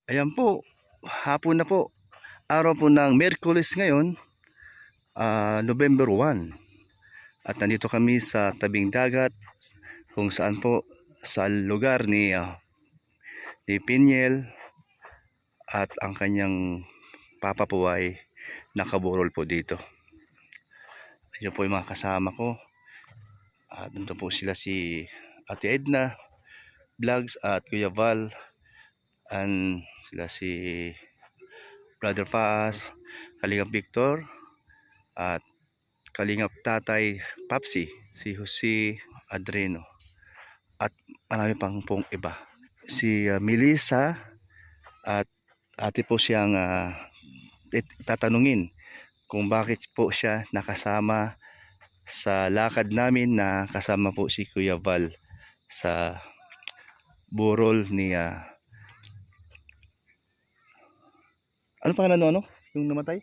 Ayan po, hapon na po. Araw po ng Miyerkules ngayon, November 1. At nandito kami sa tabing dagat kung saan po sa lugar ni Piniel at ang kanyang papa po ay nakaburol po dito. Ayan po yung mga kasama ko. At nandito po sila si Ate Edna Vlogs at Kuya Val, and sila si Brother Faas, Kalingap Victor, at Kalingap Tatay Papsi, si Jose Adreno, at marami pong iba. Si Melissa, at ate po siyang tatanungin kung bakit po siya nakasama sa lakad namin na kasama po si Kuya Val sa burol ni ano pangalan no, ano? Yung namatay?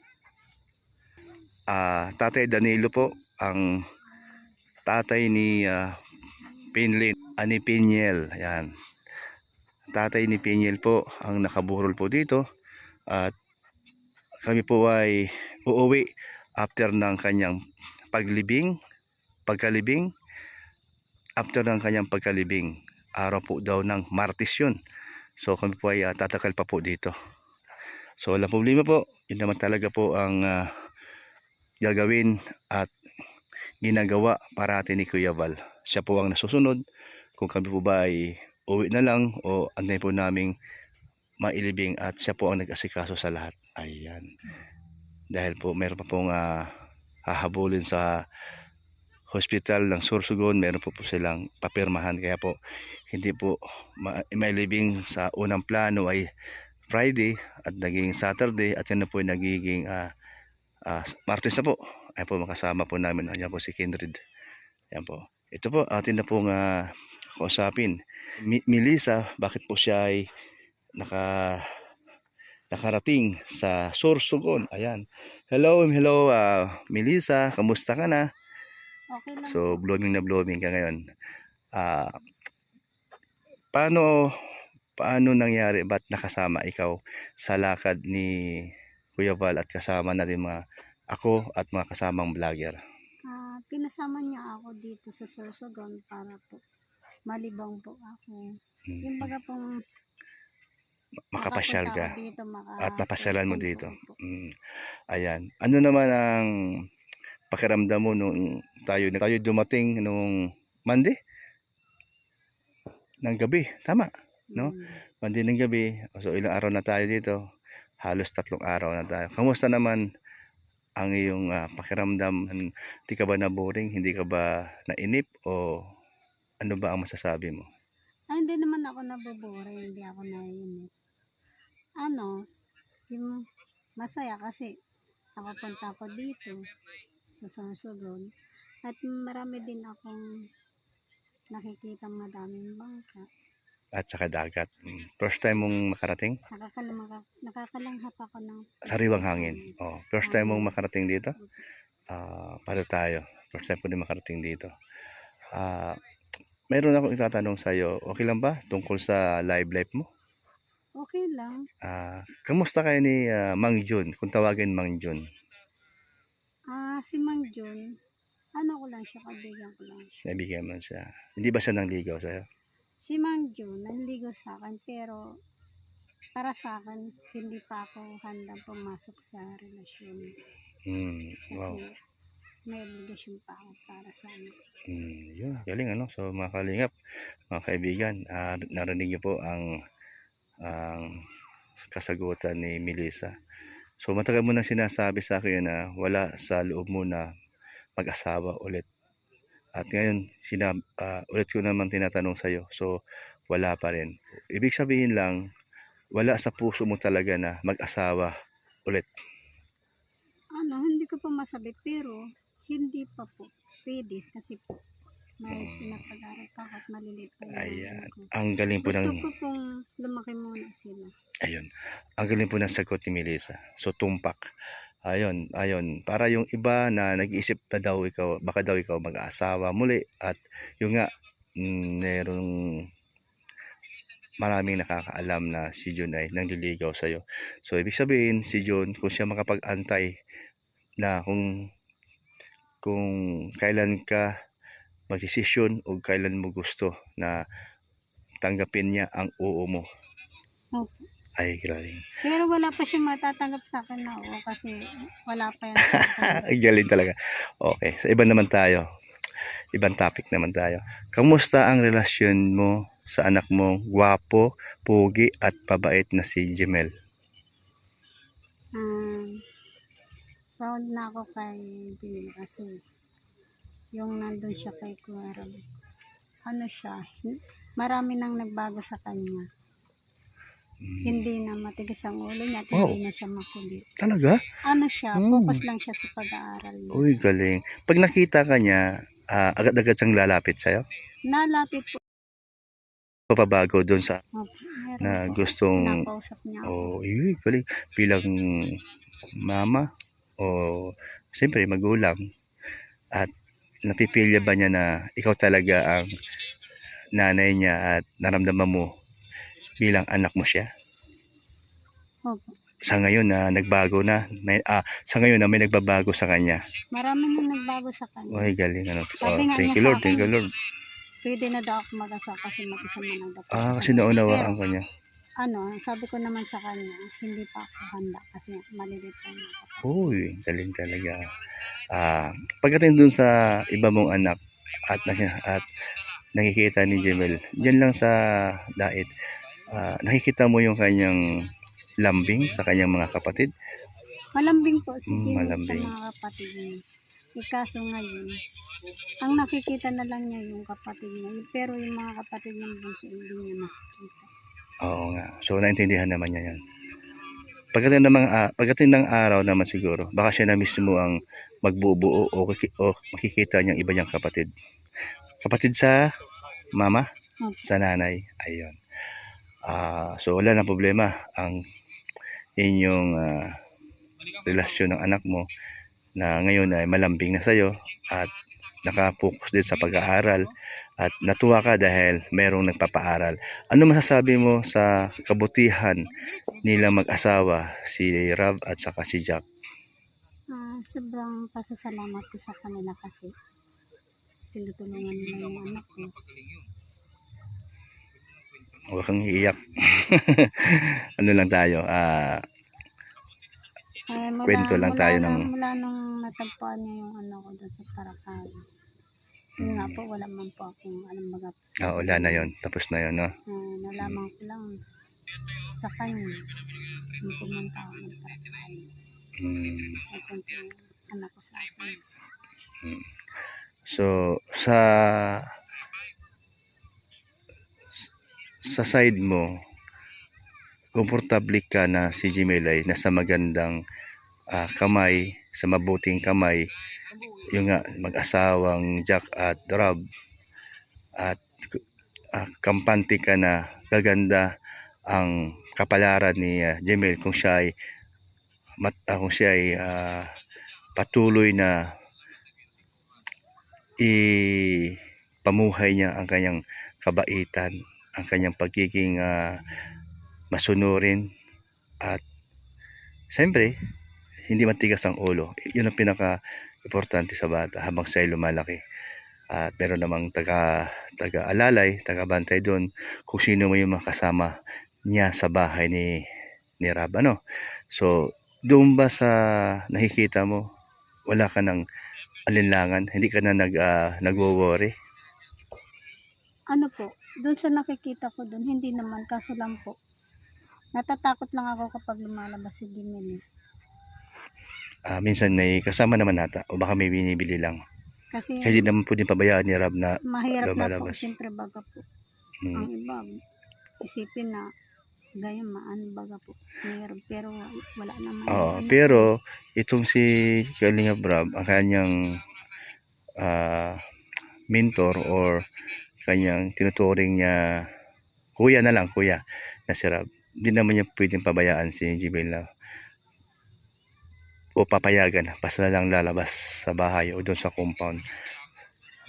Tatay Danilo po, ang tatay ni Pinlin, ani Piniel. Ayan. Tatay ni Piniel po ang nakaburol po dito, at kami po ay uuwi after ng kanyang pagkalibing, after ng kanyang pagkalibing. Araw po daw ng Martes yun. So kami po ay tatakal pa po dito. So walang problema po. Yun naman talaga po ang gagawin at ginagawa parati ni Kuya Val. Siya po ang nasusunod kung kami po ba ay uwi na lang o antay po naming mailibing, at siya po ang nag-asikaso sa lahat. Ayan. Dahil po meron pa pong hahabulin sa hospital ng Sorsogon, meron po silang papirmahan, kaya po hindi po mailibing sa unang plano ay Friday at naging Saturday, at yan na po nagiging Martes na po. Ayan po, makasama po namin. Ayan po si Kindred. Ayan po. Ito po, atin na pong kausapin. Melissa, bakit po siya ay nakarating sa Sorsogon. Ayan. Hello, Melissa. Kamusta ka na? Okay lang. So, blooming na blooming ka ngayon. Paano nangyari? Ba't nakasama ikaw sa lakad ni Kuya Val at kasama natin ako at mga kasamang vlogger? Pinasama niya ako dito sa Sorsogon para po malibang po ako. Yung baga pong makapasyal ka dito, at napasyalan mo dito. Ayan. Ayan. Ano naman ang pakiramdam mo nung tayo dumating nung Monday ng gabi? Tama, no? Monday ng gabi. So ilang araw na tayo dito? Halos 3 araw na tayo. Kamusta naman ang iyong pakiramdam? Hindi ka ba na-boring? Hindi ka ba nainip? O ano ba ang masasabi mo? Hindi naman ako nabobore, hindi ako naiinip. Yung masaya kasi nakapunta ako dito sa Sorsogon, at marami din akong nakikita madaming bangka. At saka dagat. First time mong makarating? Nakakalanghap ako ng sariwang hangin. First time mong makarating dito? Para tayo. First time ko din makarating dito. Mayroon akong itatanong sa iyo. Okay lang ba tungkol sa live mo? Okay lang. Kamusta kayo ni Mang Jun? Kung tawagin Mang Jun. Si Mang Jun, ko lang siya, kaibigan ko lang siya. Nabigyan mo siya. Hindi ba siya nangligaw sa'yo? Si Mang Jun, nanligaw sa akin, pero para sa akin, hindi pa ako handang pumasok sa relasyon. Wow. Kasi may obligasyon pa ako para sa akin. Yun. Galing ano? So mga kalingap, mga kaibigan, narinig niyo po ang kasagutan ni Melissa. So matagal mo nang sinasabi sa akin na wala sa loob mo na mag-asawa ulit. At ngayon, ulit ko naman tinatanong sa'yo. So, wala pa rin. Ibig sabihin lang, wala sa puso mo talaga na mag-asawa ulit. Hindi ko pa masabi, pero hindi pa po pwede kasi po may pinapag-aral pa ako at maliliit pa. Ayan. Ang galing po Gusto ko pong lumaki muna sila. Ayun. Ang galing po ng sagot ni Melissa. So, tumpak. Ayun. Para yung iba na nag-iisip na daw ikaw, baka daw ikaw mag-aasawa muli, at yung nga, merong maraming nakakaalam na si Jun ay nangliligaw sa'yo. So, ibig sabihin, si Jun, kung siya makapag-antay na kung kailan ka magdesisyon o kailan mo gusto na tanggapin niya ang oo mo. Opo. Ay, grabe. Pero wala pa siyang matatanggap sa akin na oo kasi wala pa yan sa akin. Ang galing talaga. Okay, so iba naman tayo. Ibang topic naman tayo. Kamusta ang relasyon mo sa anak mo, gwapo, pogi at pabait na si Jemel? Proud na ako kay Jimmy kasi yung nandun siya kay Kuya Rob, ano siya, marami nang nagbago sa kanya. Hindi na matigas ang ulo niya at Wow. hindi na siya makulit. Talaga? Ano siya, focus lang siya sa pag-aaral niya. Uy, galing. Pag nakita ka niya, agad-agad siyang lalapit sa'yo? Nalapit po. Papabago doon sa Opo, meron na po. gustong, Pinakausap niya ako. galing. Bilang mama o siyempre magulang, at napipilya ba niya na ikaw talaga ang nanay niya at naramdaman mo bilang anak mo siya? Opo. Sa ngayon na nagbago na, sa ngayon na may nagbabago sa kanya. Marami nang nagbago sa kanya. Uy, galing. Sabi nga Thank niya you sa Lord, thank akin, you Lord. pwede na daw ako mag-asa kasi mag-isa man lang daw. Kasi naunawaan ko niya. Sabi ko naman sa kanya, hindi pa ako handa kasi maliliit pa yung kapatid. Uy, galing talaga. Pagdating dun sa iba mong anak at nakikita ni Jemel, diyan lang sa dait, nakikita mo yung kanyang lambing sa kanyang mga kapatid. Malambing po si Jimmy sa Malambing. mga kapatid niya. Kaso ngayon, ang nakikita na lang niya yung kapatid niya. Pero yung mga kapatid niya bunso, hindi niya nakikita. Oo nga. So, naintindihan naman niya yan. Pagdating ng araw naman siguro, baka siya na mismo ang magbubuo o makikita niyang iba niyang kapatid. Kapatid sa mama, sa nanay. Ayun. So, wala na problema ang inyong relasyon ng anak mo na ngayon ay malambing na sa'yo at nakapokus din sa pag-aaral at natuwa ka dahil merong nagpapaaral. Ano masasabi mo sa kabutihan nila mag-asawa, si Rob at saka si Jack? Sobrang pasasalamat ko sa kanila kasi tinutulungan nila yung anak ko. Huwag kang iiyak. Ano lang tayo, kwento lang tayo ng... Mula nung natagpuan niya yung ano ko doon sa Paracay. Yun nga po, wala man po akong alam baga. wala na yon, tapos na yon, no? Nalaman ko lang sa kanya nung pumunta ako ng Paracay. Ay kwento yung anak ko sa akin. So, sa side mo, komportable ka na si Jemel ay nasa magandang kamay, sa mabuting kamay, yung nga mag-asawang Jack at Rob, at kampante ka na gaganda ang kapalaran ni Jemel kung siya ay patuloy na ipamuhay niya ang kanyang kabaitan, ang kanyang pagiging masunurin, at siyempre hindi matigas ang ulo. Yun ang pinaka-importante sa bata habang siya lumalaki. At meron namang taga-alalay, taga-bantay doon kung sino mo yung makasama niya sa bahay ni Rob, ano? So, doon ba sa nakikita mo, wala ka ng alinlangan? Hindi ka na nagwo-worry? Ano po, doon sa nakikita ko doon, hindi naman, kaso lang po, natatakot lang ako kapag lumalabas si Jimmy. Minsan may kasama naman nata o baka may binibili lang. Kasi naman pwedeng pabayaan ni Rob na mahirap na po, lumalabas. siyempre baga po. Ang iba, isipin na, gaya baga po, mahirap, pero wala naman. Pero itong si Kalinga Rob, ang kanyang mentor or kanyang tinuturing niya kuya na si Rob, hindi naman niya pwedeng pabayaan si Jemel na o papayagan basta lang lalabas sa bahay o doon sa compound,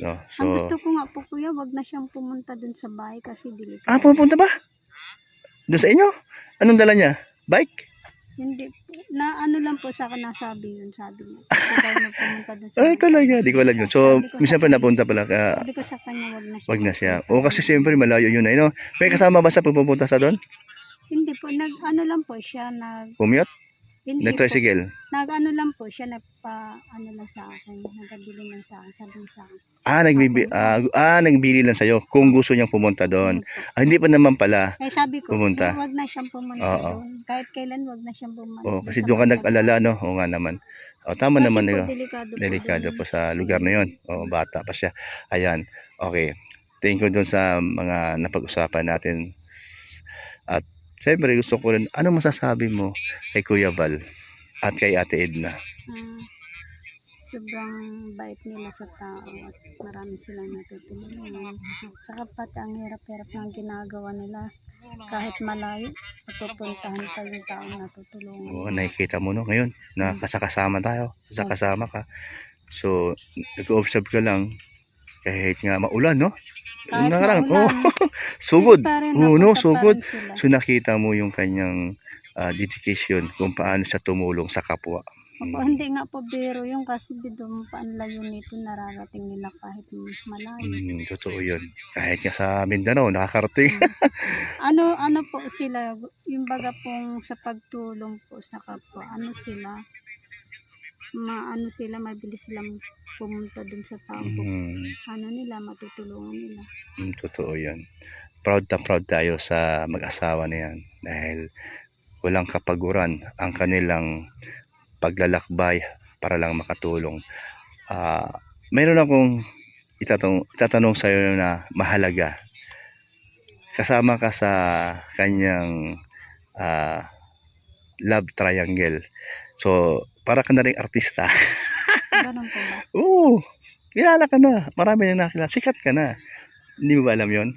no? So, ang gusto ko nga po kuya, wag na siyang pumunta doon sa bahay kasi delikado. pupunta ba? Doon sa inyo? Anong dala niya? Bike? Hindi po. Na ano lang po sa akin nasabi yun. Sabi niya. Gusto daw na pumunta doon sa Ay, talaga. Di ko alam yun. So, Sabi ko minsan sa pa kanya- napunta pala ka, Sabi ko sa kanya, wag na siya. magpunta. O kasi siyempre malayo yun eh, no? May kasama ba sa pagpupunta sa doon? Hindi po, ano lang po siya, Commute? hindi po, Nag-tricycle? ano lang po siya, ano lang sa akin, nagbili lang sa akin, sabi niya sa akin. Nagbili lang sa'yo kung gusto niyang pumunta doon. Ano po. Hindi pa naman pala. Eh sabi ko, Pumunta. wag na siyang pumunta Oo. doon. Kahit kailan, wag na siyang pumunta. O, kasi sa doon ka banda. nag-alala, no? O nga naman. O, tama Kasi naman po, yun. Delikado po sa lugar na yun. O, bata pa siya. Ayan. Okay. Thank you doon sa mga napag-usapan natin. At siyempre gusto ko rin, ano masasabi mo kay Kuya Val at kay Ate Edna? Sobrang bait nila sa tao at marami silang natutulungan. Saka pati ang hirap-hirap ng ginagawa nila. Kahit malayo, napupuntahan pa yung taong natutulungan. O, nakikita mo no ngayon na kasama tayo. Kasama ka. So, nag-observe ka lang kahit nga maulan, no? Kahit Nakaraan, maulan, sugod. pa rin, Oo, no, napunta pa sugod. rin sila. So nakita mo yung kanyang dedication kung paano siya tumulong sa kapwa. Opo, hindi nga po biro yung kasi bidong paanlayo nito nararating nila kahit malayo. Totoo yun. Kahit nga sa Mindanao, nakakarating. Ano po sila, yung baga pong sa pagtulong po sa kapwa, sila, mabilis silang pumunta dun sa tao. Nila, matutulungan nila. Totoo yan. Proud na proud tayo sa mag-asawa na yan dahil walang kapaguran ang kanilang paglalakbay para lang makatulong. Mayroon akong itatanong sa iyo na mahalaga. Kasama ka sa kanyang love triangle. So, para ka na rin artista. Ganun po ba? Oo, kilala ka na. Marami na nakilala. Sikat ka na. Hindi mo ba alam yun?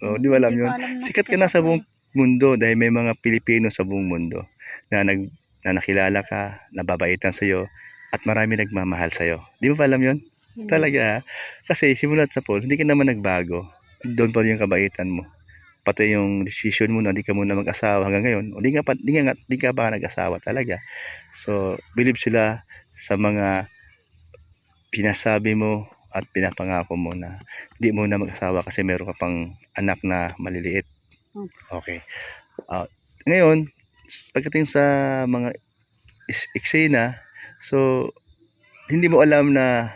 Oh, di ba alam Hindi ko yun? alam na Sikat ka na sa ako. buong mundo dahil may mga Pilipino sa buong mundo na nakilala ka, nababaitan sa iyo at marami nagmamahal sa iyo. Di mo ba alam yun? Hindi. Talaga. Kasi simulat sa Paul, hindi ka naman nagbago. Doon pa rin yung kabaitan mo. Pati yung decision mo na hindi ka muna mag-asawa hanggang ngayon, o di ka ba nag-asawa talaga. So, believe sila sa mga pinasabi mo at pinapangako mo na hindi mo na mag-asawa kasi meron ka pang anak na maliliit. Okay. Ngayon, pagdating sa mga eksena, so hindi mo alam na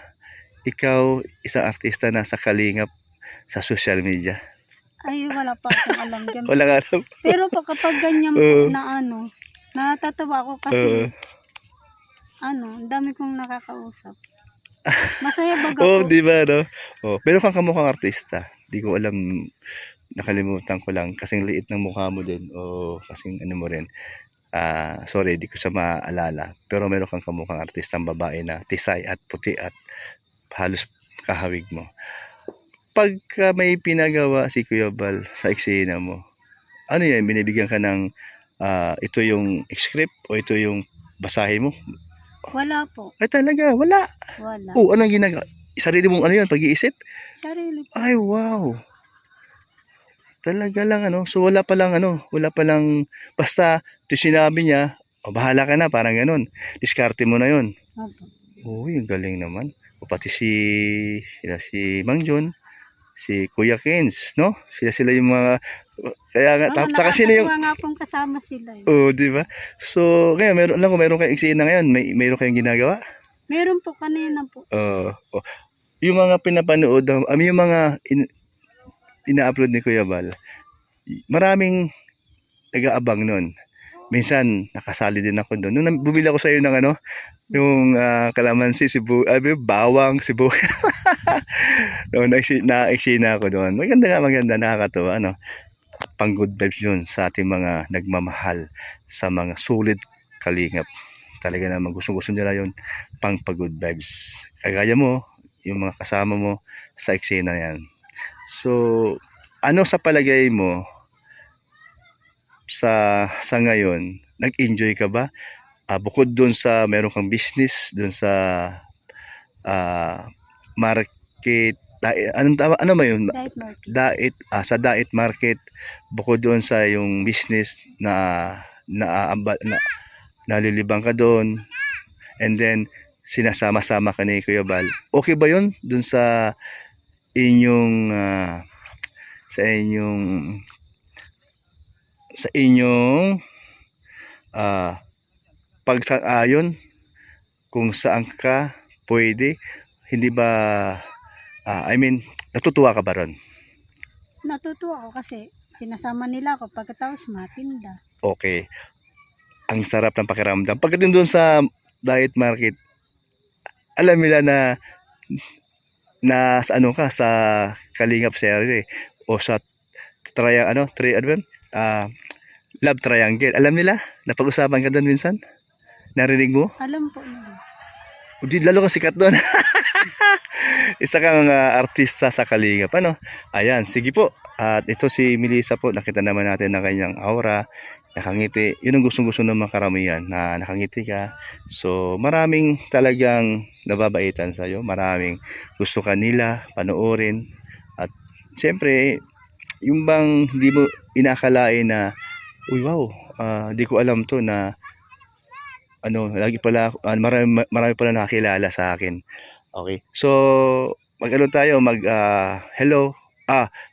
ikaw isang artista na sa kalingap sa social media. Ay, wala pa akong alam dyan. Wala ka alam. Pero kapag ganyan po na natatawa ako kasi ang dami kong nakakausap. Masaya baga po. Di ba, no? Pero kang kamukhang artista. Di ko alam, nakalimutan ko lang kasing liit ng mukha mo din o kasing ano mo rin. Sorry, di ko sa maalala. Pero meron kang kamukhang artistang babae na tisay at puti at halos kahawig mo. Pagka may pinagawa si Kuya Val sa eksena mo, ano yan, binibigyan ka ng ito yung script o ito yung basahin mo? Wala po. Ay talaga, wala. Wala. Anong ginagawa? Sarili mong ano yan, pag-iisip? Sarili po. Ay, wow. Talaga lang so wala pa lang basta ito sinabi niya, bahala ka na, parang ganun. Diskarte mo na yon. Opo. Yung galing naman. O pati si Mang John, si Kuya Kens, no? Sila yung mga kaya nga tsaka sino yung nga pong kasama sila. di ba? So, ngayon meron kayong eksena ngayon, meron kayong ginagawa? Meron po kanina po. Yung mga pinapanood, yung mga ina-upload ni Kuya Val, maraming nag-aabang nun. Minsan, nakasali din ako doon. Nung bumili ako sa iyo ng yung kalamansi, bawang, sibuyas. Na-eksena ako doon. Maganda, nakakatuwa, pang good vibes yun sa ating mga nagmamahal sa mga sulit kalingap. Talaga naman gusto nila yun, pang good vibes. Kagaya mo, yung mga kasama mo sa eksena yan. So, ano sa palagay mo sa ngayon, nag-enjoy ka ba? Bukod dun sa meron kang business, dun sa market ano ba yun? Diet market. Sa diet market, bukod doon sa yung business na nalilibang ka doon, and then sinasama-sama ka ni Kuya Bal. Okay ba yun doon inyong ah, sa inyong sa inyong ah, pagsang-ayon kung saan ka pwede? Hindi ba natutuwa ka ba ron? Natutuwa ako kasi sinasama nila ako pagkatapos matinda. Okay. Ang sarap ng pakiramdam. Pagdating doon sa diet market, alam nila na sa ano ka, sa Kalingap series o sa ano ba yun? Love Triangle. Alam nila? Napag-usapan ka doon minsan? Narinig mo? Alam po nila. Di lalo ka sikat doon. Isa kang artista sa Kalingap. Ano? Ayan, sige po. At ito si Melissa po, nakita naman natin na kanyang aura, nakangiti. Yun ang gustong-gusto ng mga karamihan, na nakangiti ka. So, maraming talagang nababaitan sa'yo. Maraming gusto ka nila panoorin. At siyempre, yung bang hindi mo inakalain na, uy wow, di ko alam to na lagi pala marami pala nakakilala sa akin. Okay. So, hello.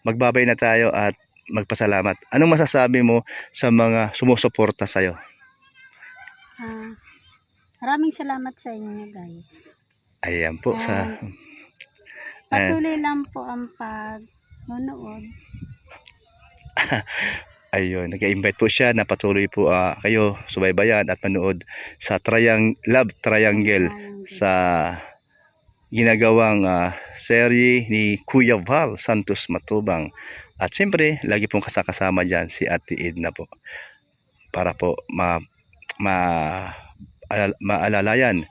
Magbabay na tayo at magpasalamat. Anong masasabi mo sa mga sumusuporta sa iyo? Maraming salamat sa inyo, guys. Ayan po Patuloy lang po ang pagnonood. Ayun, nag-invite po siya na patuloy po kayo subaybayan at manood sa Love Triangle sa ginagawang serye ni Kuya Val Santos Matubang. At siyempre, lagi pong kasama dyan si Ate Edna po. Para po maalalayan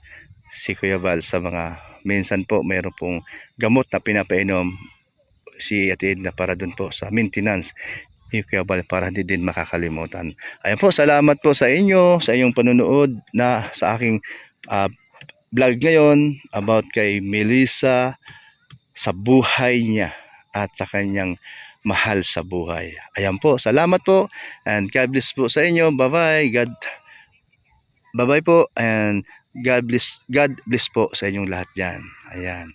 si Kuya Val sa mga minsan po mayroon pong gamot na pinapainom si Ate Edna para dun po sa maintenance ni Kuya Val, para hindi din makakalimutan. Ayan po, salamat po sa inyo, sa iyong panonood na sa aking vlog ngayon about kay Melissa, sa buhay niya at sa kanyang mahal sa buhay. Ayan po, salamat po and God bless po sa inyo. Bye-bye. Bye-bye po and God bless po sa inyong lahat dyan. Ayan.